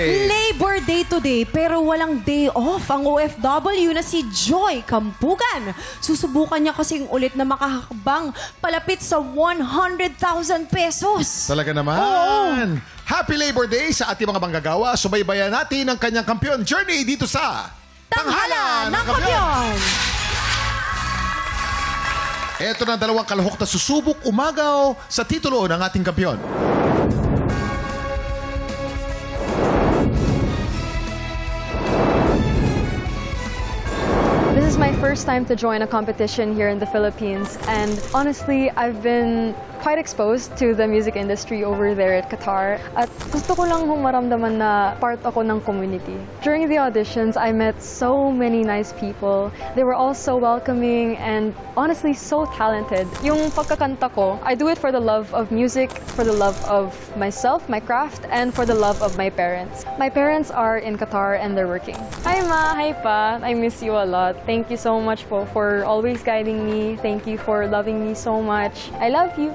Labor Day today, pero walang day off ang OFW na si Joy Kampugan. Susubukan niya kasing ulit na makahakbang palapit sa 100,000 pesos. Talaga naman. Happy Labor Day sa ating mga manggagawa. Subaybayan natin ang kanyang kampiyon journey dito sa Tanghala ng Kampiyon! Ito na dalawang kalahok na susubok umagaw sa titulo ng ating kampiyon. This is my first time to join a competition here in the Philippines, and honestly, I've been quite exposed to the music industry over there at Qatar. At gusto ko lang maramdaman na part ako ng community. During the auditions, I met so many nice people. They were all so welcoming and honestly so talented. Yung pagkakanta ko, I do it for the love of music, for the love of myself, my craft, and for the love of my parents. My parents are in Qatar and they're working. Hi Ma, hi Pa, I miss you a lot. Thank you so much po for always guiding me. Thank you for loving me so much. I love you.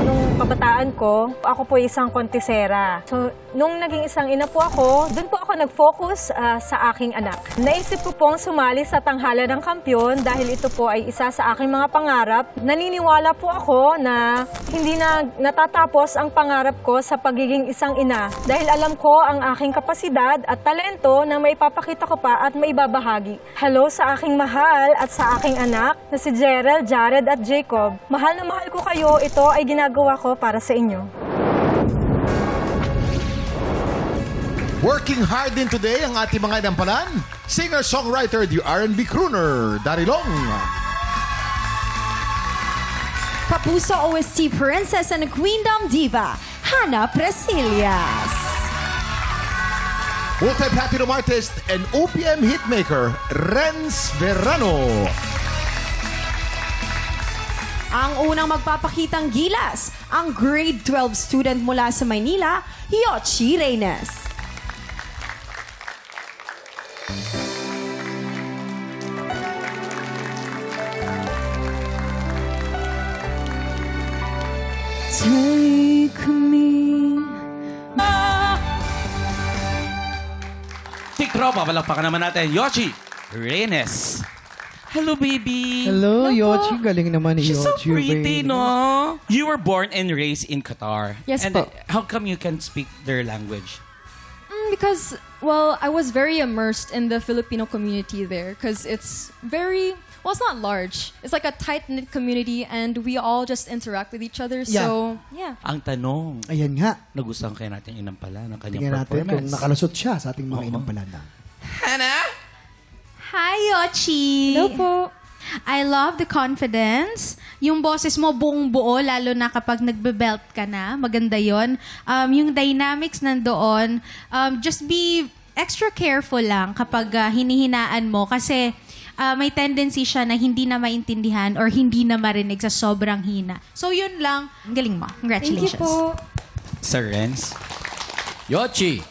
Nung kabataan ko, ako po isang kontisera. So, nung naging isang ina po ako, doon po ako nag-focus sa aking anak. Naisip ko pong sumali sa Tanghala ng Kampiyon dahil ito po ay isa sa aking mga pangarap. Naniniwala po ako na hindi na natatapos ang pangarap ko sa pagiging isang ina dahil alam ko ang aking kapasidad at talento na maipapakita ko pa at maibabahagi. Hello sa aking mahal at sa aking anak na si Gerald, Jared at Jacob. Mahal na mahal ko kayo. Ito ay ginagawa ko para sa inyo. Working hard din today ang ating mga inampalan. Singer-songwriter, the R&B crooner, Darilong. Kapuso OST Princess and Queendom Diva, Hannah Presillas. Multi-platinum artist and OPM hitmaker, Renz Verano. Ang unang magpapakitang gilas, ang grade 12 student mula sa Maynila, Yochi Reynes. Take me. Tiktropa, palakpakan naman natin. Yochi Reynes. Hello, baby. Hello, Yochi. Galing naman ni She's so Yochi. pretty, no? You were born and raised in Qatar. Yes and po. How come you can speak their language? Because, well, I was very immersed in the Filipino community there because it's very, well, it's not large. It's like a tight-knit community and we all just interact with each other. So, yeah. Ang tanong, Ayan nga. nagustuhan kaya natin inampala ng kanyang Tingnan natin kung performance. nakalusot siya sa ating mga Oo. inampalana. Hannah? Hi, Yochi! Hello po. I love the confidence. Yung boses mo buong buo, lalo na kapag nagbe-belt ka na. Maganda yon. Yung dynamics nandoon, just be extra careful lang kapag hinihinaan mo kasi may tendency siya na hindi na maintindihan or hindi na marinig sa sobrang hina. So yun lang. Ang galing mo. Thank you Congratulations. po. Sir Renz? Yochi,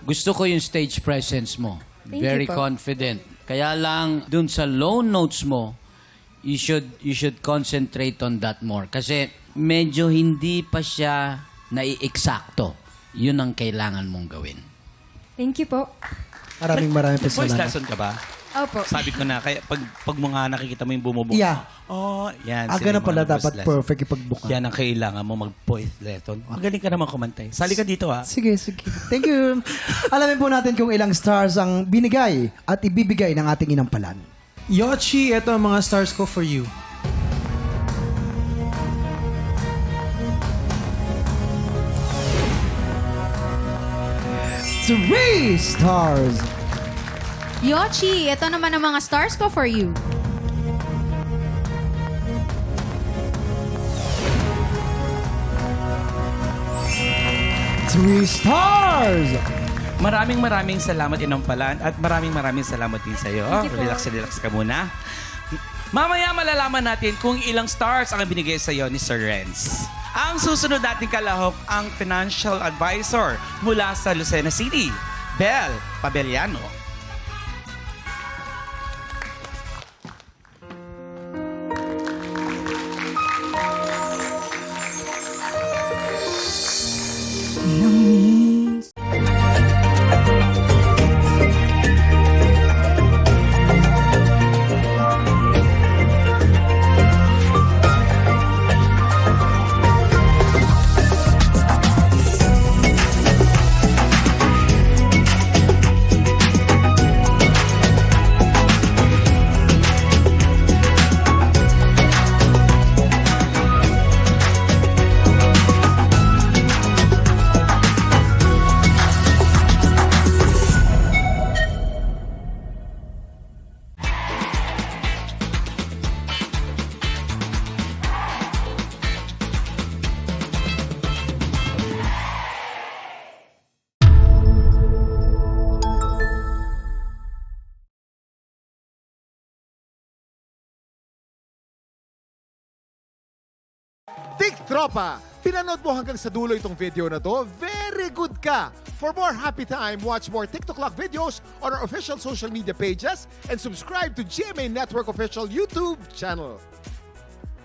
gusto ko yung stage presence mo. Thank Very you po. confident. Kaya lang, dun sa low notes mo, you should concentrate on that more. Kasi medyo hindi pa siya nai-eksakto. Yun ang kailangan mong gawin. Thank you po. Maraming pa Voice salamat. lesson ka ba? Opo. Sabi ko na, kaya pag mo nga nakikita mo yung bumubuo. Yeah. Oh, yan. Aga sila na yung pala mga voice dapat lesson. perfect ipagbuka. Yan ang kailangan mo mag-voice lesson. Magaling ka naman kumantay. Sali ka dito, ha? Sige, sige. Thank you. Alamin po natin kung ilang stars ang binigay at ibibigay ng ating inampalan. Yochi, ito ang mga stars ko for you. Three stars. Yochi, ito naman ang mga stars ko for you. Three stars. Maraming salamat inampalan at maraming salamat din sa iyo. Relax ka muna. Mamaya malalaman natin kung ilang stars ang binigay sa iyo ni Sir Renz. Ang susunod nating kalahok ang financial advisor mula sa Lucena City, Bel Pabeliano. Tik Tropa! Pinanood mo hanggang sa dulo itong video na to? Very good ka! For more happy time, watch more TikTok Clock videos on our official social media pages and subscribe to GMA Network official YouTube channel.